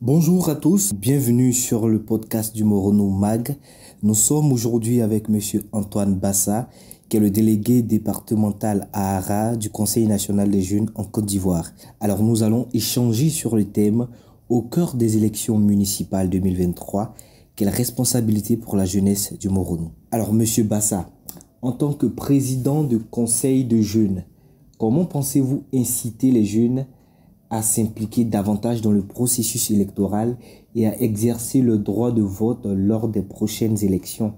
Bonjour à tous, bienvenue sur le podcast du Morono Mag. Nous sommes aujourd'hui avec Monsieur Antoine Bassa, qui est le délégué départemental à Ara du Conseil national des jeunes en Côte d'Ivoire. Alors nous allons échanger sur le thème au cœur des élections municipales 2023, quelle responsabilité pour la jeunesse du Morono. Alors Monsieur Bassa, en tant que président de conseil de jeunes, comment pensez-vous inciter les jeunes à s'impliquer davantage dans le processus électoral et à exercer le droit de vote lors des prochaines élections?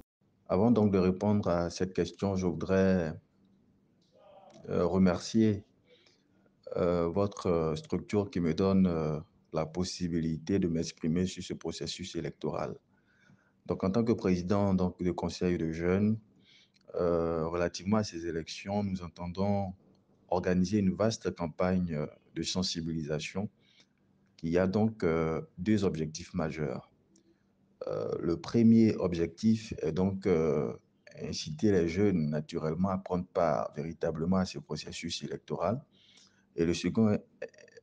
Avant donc de répondre à cette question, je voudrais remercier votre structure qui me donne la possibilité de m'exprimer sur ce processus électoral. Donc, en tant que président donc, du Conseil de jeunes, relativement à ces élections, nous entendons organiser une vaste campagne de sensibilisation qui a donc deux objectifs majeurs. Le premier objectif est donc inciter les jeunes naturellement à prendre part véritablement à ce processus électoral. Et le second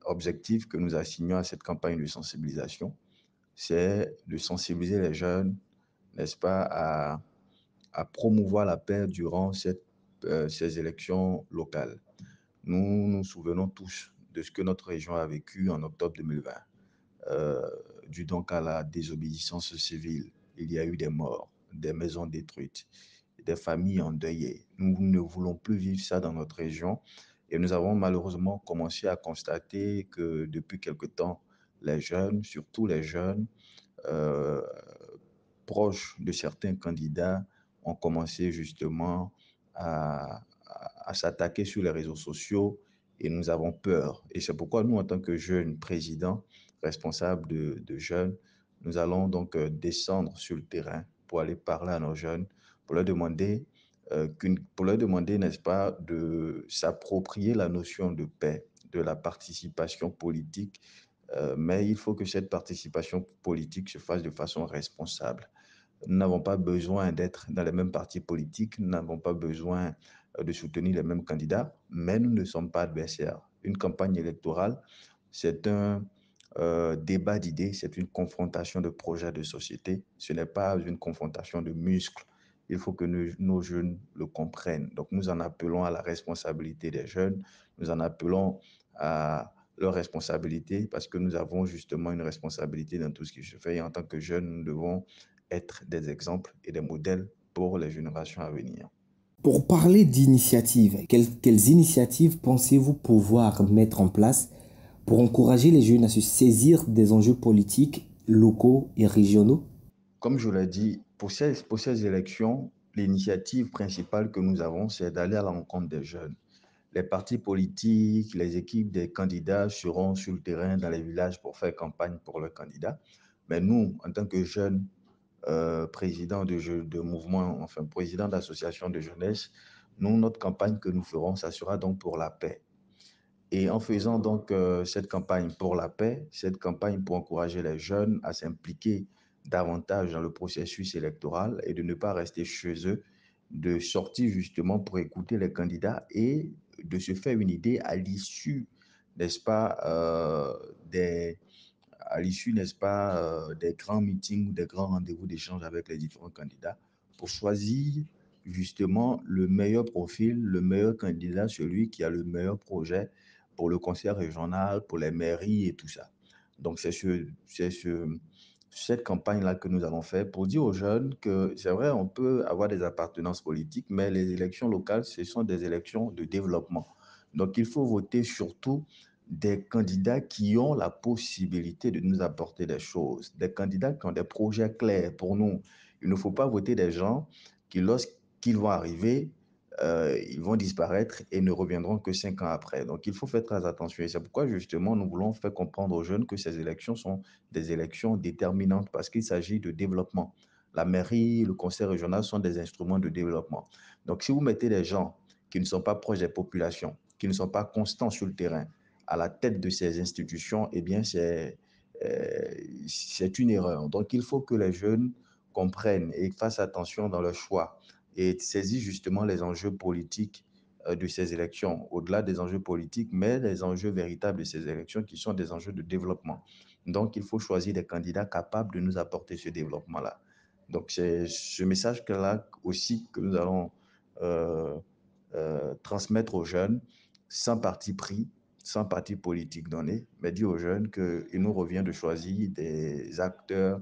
objectif que nous assignons à cette campagne de sensibilisation, c'est de sensibiliser les jeunes, n'est-ce pas, à promouvoir la paix durant ces élections locales. Nous nous souvenons tous de ce que notre région a vécu en octobre 2020. Dû donc à la désobéissance civile. Il y a eu des morts, des maisons détruites, des familles endeuillées. Nous ne voulons plus vivre ça dans notre région et nous avons malheureusement commencé à constater que depuis quelque temps, les jeunes, surtout les jeunes, euh, proches de certains candidats, ont commencé justement à s'attaquer sur les réseaux sociaux et nous avons peur. Et c'est pourquoi nous, en tant que jeunes présidents, responsables de jeunes, nous allons donc descendre sur le terrain pour aller parler à nos jeunes, pour leur demander, n'est-ce pas, de s'approprier la notion de paix, de la participation politique, mais il faut que cette participation politique se fasse de façon responsable. Nous n'avons pas besoin d'être dans les mêmes partis politiques, nous n'avons pas besoin de soutenir les mêmes candidats, mais nous ne sommes pas adversaires. Une campagne électorale, c'est un débat d'idées, c'est une confrontation de projets de société, ce n'est pas une confrontation de muscles. Il faut que nos jeunes le comprennent. Donc nous en appelons à la responsabilité des jeunes, nous en appelons à leur responsabilité parce que nous avons justement une responsabilité dans tout ce qui se fait. Et en tant que jeunes, nous devons être des exemples et des modèles pour les générations à venir. Pour parler d'initiatives, quelles initiatives pensez-vous pouvoir mettre en place pour encourager les jeunes à se saisir des enjeux politiques locaux et régionaux? Comme je l'ai dit, pour ces élections, l'initiative principale que nous avons, c'est d'aller à la rencontre des jeunes. Les partis politiques, les équipes des candidats seront sur le terrain dans les villages pour faire campagne pour leurs candidats. Mais nous, en tant que jeunes, président de mouvement, enfin président d'association de jeunesse, nous, notre campagne que nous ferons, ça sera donc pour la paix. Et en faisant donc cette campagne pour la paix, cette campagne pour encourager les jeunes à s'impliquer davantage dans le processus électoral et de ne pas rester chez eux, de sortir justement pour écouter les candidats et de se faire une idée à l'issue, n'est-ce pas, n'est-ce pas, des grands meetings ou des grands rendez-vous d'échange avec les différents candidats pour choisir justement le meilleur profil, le meilleur candidat, celui qui a le meilleur projet pour le conseil régional, pour les mairies et tout ça. Donc, cette campagne-là que nous allons faire pour dire aux jeunes que c'est vrai, on peut avoir des appartenances politiques, mais les élections locales, ce sont des élections de développement. Donc, il faut voter surtout des candidats qui ont la possibilité de nous apporter des choses, des candidats qui ont des projets clairs pour nous. Il ne faut pas voter des gens qui, lorsqu'ils vont arriver, ils vont disparaître et ne reviendront que 5 ans après. Donc, il faut faire très attention. Et c'est pourquoi, justement, nous voulons faire comprendre aux jeunes que ces élections sont des élections déterminantes parce qu'il s'agit de développement. La mairie, le conseil régional sont des instruments de développement. Donc, si vous mettez des gens qui ne sont pas proches des populations, qui ne sont pas constants sur le terrain, à la tête de ces institutions, eh bien, c'est une erreur. Donc, il faut que les jeunes comprennent et fassent attention dans leur choix et saisissent justement les enjeux politiques de ces élections, au-delà des enjeux politiques, mais les enjeux véritables de ces élections qui sont des enjeux de développement. Donc, il faut choisir des candidats capables de nous apporter ce développement-là. Donc, c'est ce message-là aussi que nous allons euh, transmettre aux jeunes sans parti pris, sans parti politique donné, mais dire aux jeunes qu'il nous revient de choisir des acteurs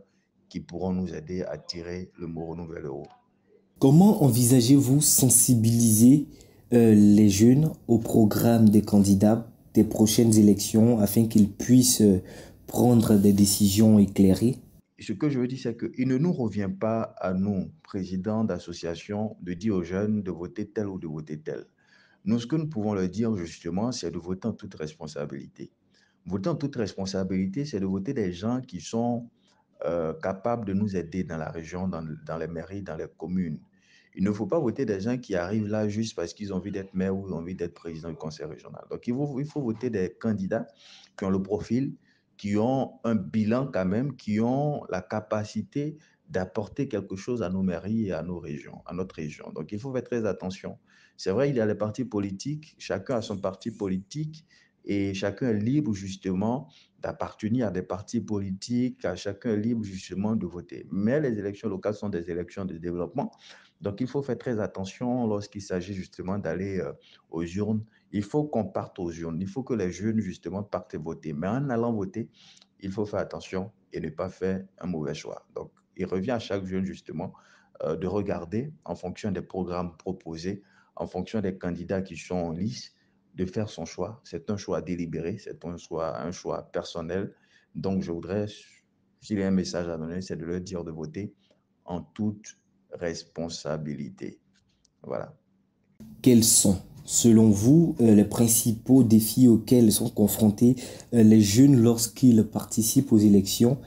qui pourront nous aider à tirer le Morono vers le haut. Comment envisagez-vous sensibiliser les jeunes au programme des candidats des prochaines élections afin qu'ils puissent prendre des décisions éclairées? Ce que je veux dire, c'est qu'il ne nous revient pas à nous, présidents d'associations, de dire aux jeunes de voter tel ou de voter tel. Nous, ce que nous pouvons leur dire justement, c'est de voter en toute responsabilité. Voter en toute responsabilité, c'est de voter des gens qui sont capables de nous aider dans la région, dans les mairies, dans les communes. Il ne faut pas voter des gens qui arrivent là juste parce qu'ils ont envie d'être maire ou ont envie d'être président du conseil régional. Donc, il faut voter des candidats qui ont le profil, qui ont un bilan quand même, qui ont la capacité d'apporter quelque chose à nos mairies et à nos régions, à notre région. Donc, il faut faire très attention. C'est vrai, il y a les partis politiques, chacun a son parti politique et chacun est libre justement d'appartenir à des partis politiques, à chacun est libre justement de voter. Mais les élections locales sont des élections de développement. Donc, il faut faire très attention lorsqu'il s'agit justement d'aller aux urnes. Il faut qu'on parte aux urnes. Il faut que les jeunes justement partent voter. Mais en allant voter, il faut faire attention et ne pas faire un mauvais choix. Donc, il revient à chaque jeune justement de regarder en fonction des programmes proposés, en fonction des candidats qui sont en lice, de faire son choix. C'est un choix délibéré, c'est un choix personnel. Donc, je voudrais, s'il y a un message à donner, c'est de leur dire de voter en toute responsabilité. Voilà. Quels sont, selon vous, les principaux défis auxquels sont confrontés les jeunes lorsqu'ils participent aux élections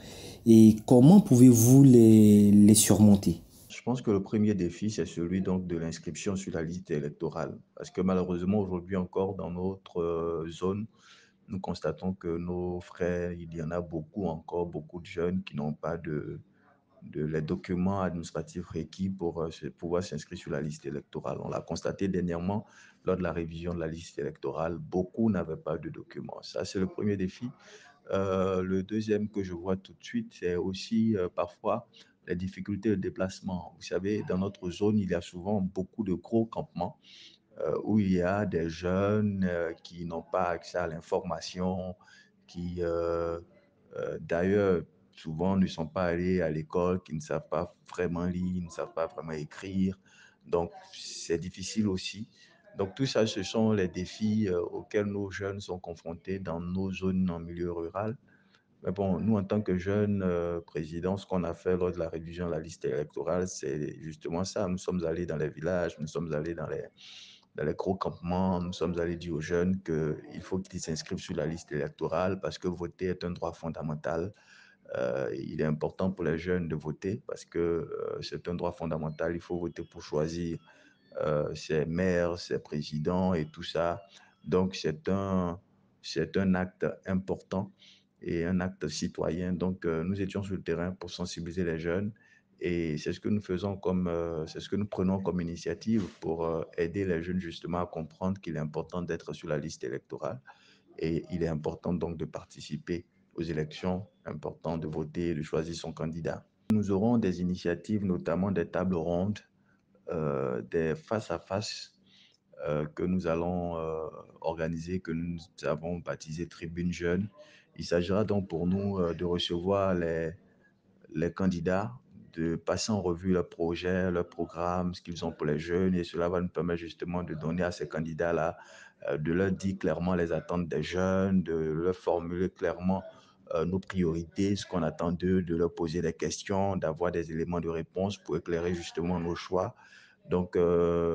et comment pouvez-vous les surmonter? Je pense que le premier défi, c'est celui donc de l'inscription sur la liste électorale. Parce que malheureusement, aujourd'hui encore, dans notre zone, nous constatons que nos frères, il y en a beaucoup encore, beaucoup de jeunes qui n'ont pas les documents administratifs requis pour pouvoir s'inscrire sur la liste électorale. On l'a constaté dernièrement lors de la révision de la liste électorale, beaucoup n'avaient pas de documents. Ça, c'est le premier défi. Le deuxième que je vois tout de suite, c'est aussi parfois les difficultés de déplacement. Vous savez, dans notre zone, il y a souvent beaucoup de gros campements où il y a des jeunes qui n'ont pas accès à l'information, qui d'ailleurs souvent ne sont pas allés à l'école, qui ne savent pas vraiment lire, ne savent pas vraiment écrire. Donc c'est difficile aussi. Donc tout ça, ce sont les défis auxquels nos jeunes sont confrontés dans nos zones en milieu rural. Mais bon, nous, en tant que jeunes présidents, ce qu'on a fait lors de la révision de la liste électorale, c'est justement ça. Nous sommes allés dans les villages, nous sommes allés dans les gros campements, nous sommes allés dire aux jeunes qu'il faut qu'ils s'inscrivent sur la liste électorale parce que voter est un droit fondamental. Il est important pour les jeunes de voter parce que c'est un droit fondamental. Il faut voter pour choisir ses maires, ses présidents et tout ça. Donc, c'est un acte important et un acte citoyen. Donc, nous étions sur le terrain pour sensibiliser les jeunes et c'est ce que nous faisons c'est ce que nous prenons comme initiative pour aider les jeunes justement à comprendre qu'il est important d'être sur la liste électorale et il est important donc de participer aux élections, important de voter, de choisir son candidat. Nous aurons des initiatives, notamment des tables rondes, des face-à-face que nous allons organiser, que nous avons baptisé Tribune Jeune. Il s'agira donc pour nous de recevoir les candidats, de passer en revue leurs projets, leurs programmes, ce qu'ils ont pour les jeunes, et cela va nous permettre justement de donner à ces candidats-là, de leur dire clairement les attentes des jeunes, de leur formuler clairement nos priorités, ce qu'on attend d'eux, de leur poser des questions, d'avoir des éléments de réponse pour éclairer justement nos choix. Donc,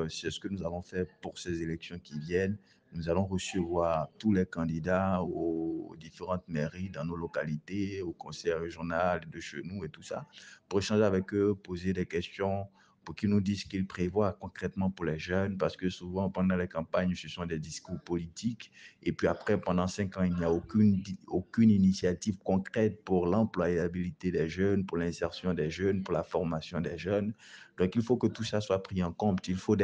c'est ce que nous allons faire pour ces élections qui viennent. Nous allons recevoir tous les candidats aux différentes mairies dans nos localités, au conseil régional de chez nous et tout ça, pour échanger avec eux, poser des questions, pour qu'ils nous disent ce qu'ils prévoient concrètement pour les jeunes, parce que souvent, pendant les campagnes, ce sont des discours politiques, et puis après, pendant 5 ans, il n'y a aucune initiative concrète pour l'employabilité des jeunes, pour l'insertion des jeunes, pour la formation des jeunes. Donc, il faut que tout ça soit pris en compte. Il faut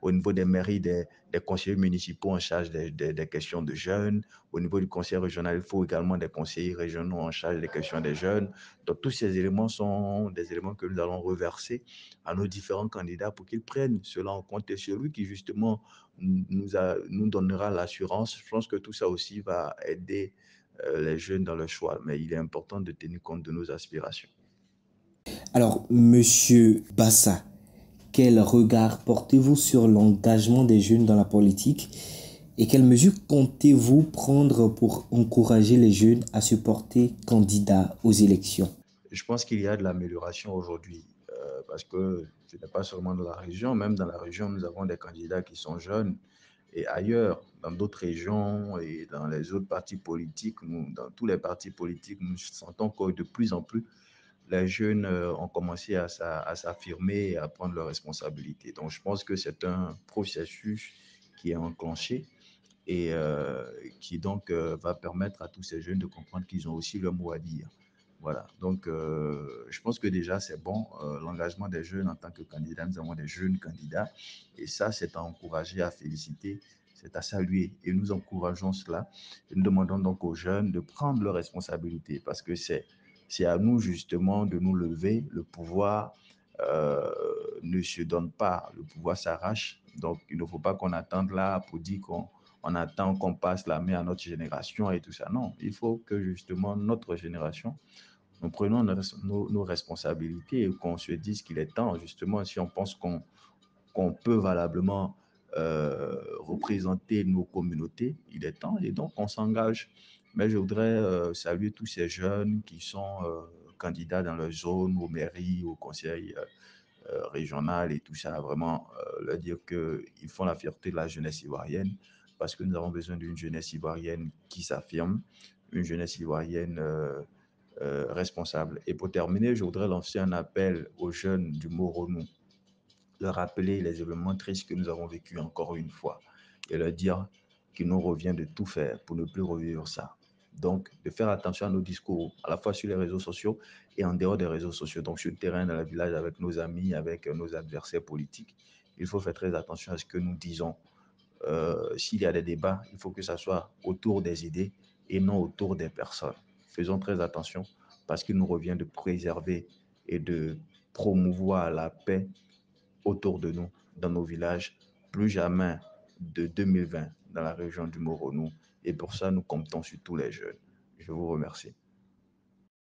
au niveau des mairies, des conseillers municipaux en charge des questions de jeunes. Au niveau du conseil régional, il faut également des conseillers régionaux en charge des questions des jeunes. Donc, tous ces éléments sont des éléments que nous allons reverser à nos différents candidats pour qu'ils prennent cela en compte. Et celui qui, justement, nous donnera l'assurance, je pense que tout ça aussi va aider les jeunes dans le choix. Mais il est important de tenir compte de nos aspirations. Alors, Monsieur Bassa, quel regard portez-vous sur l'engagement des jeunes dans la politique et quelles mesures comptez-vous prendre pour encourager les jeunes à se porter candidats aux élections? Je pense qu'il y a de l'amélioration aujourd'hui parce que ce n'est pas seulement dans la région, même dans la région, nous avons des candidats qui sont jeunes et ailleurs, dans d'autres régions et dans les autres partis politiques, dans tous les partis politiques, nous sentons que de plus en plus, les jeunes ont commencé à s'affirmer et à prendre leurs responsabilités. Donc, je pense que c'est un processus qui est enclenché et qui donc va permettre à tous ces jeunes de comprendre qu'ils ont aussi leur mot à dire. Voilà, donc je pense que déjà c'est bon, l'engagement des jeunes en tant que candidats, nous avons des jeunes candidats et ça c'est à encourager, à féliciter, c'est à saluer et nous encourageons cela. Et nous demandons donc aux jeunes de prendre leurs responsabilités parce que c'est à nous justement de nous lever, le pouvoir ne se donne pas, le pouvoir s'arrache, donc il ne faut pas qu'on attende là pour dire qu'on attend qu'on passe la main à notre génération et tout ça. Non, il faut que justement notre génération, nous prenons nos responsabilités et qu'on se dise qu'il est temps, justement, si on pense qu'on peut valablement représenter nos communautés, il est temps et donc on s'engage. Mais je voudrais saluer tous ces jeunes qui sont candidats dans leur zone, aux mairies, au conseil régional et tout ça, vraiment leur dire qu'ils font la fierté de la jeunesse ivoirienne parce que nous avons besoin d'une jeunesse ivoirienne qui s'affirme, une jeunesse ivoirienne responsable. Et pour terminer, je voudrais lancer un appel aux jeunes du Moronou, leur rappeler les événements tristes que nous avons vécus encore une fois et leur dire qu'il nous revient de tout faire pour ne plus revivre ça. Donc, de faire attention à nos discours, à la fois sur les réseaux sociaux et en dehors des réseaux sociaux. Donc, sur le terrain, dans le village, avec nos amis, avec nos adversaires politiques, il faut faire très attention à ce que nous disons. S'il y a des débats, il faut que ça soit autour des idées et non autour des personnes. Faisons très attention parce qu'il nous revient de préserver et de promouvoir la paix autour de nous, dans nos villages, plus jamais de 2020 dans la région du Moronou. Et pour ça, nous comptons sur tous les jeunes. Je vous remercie.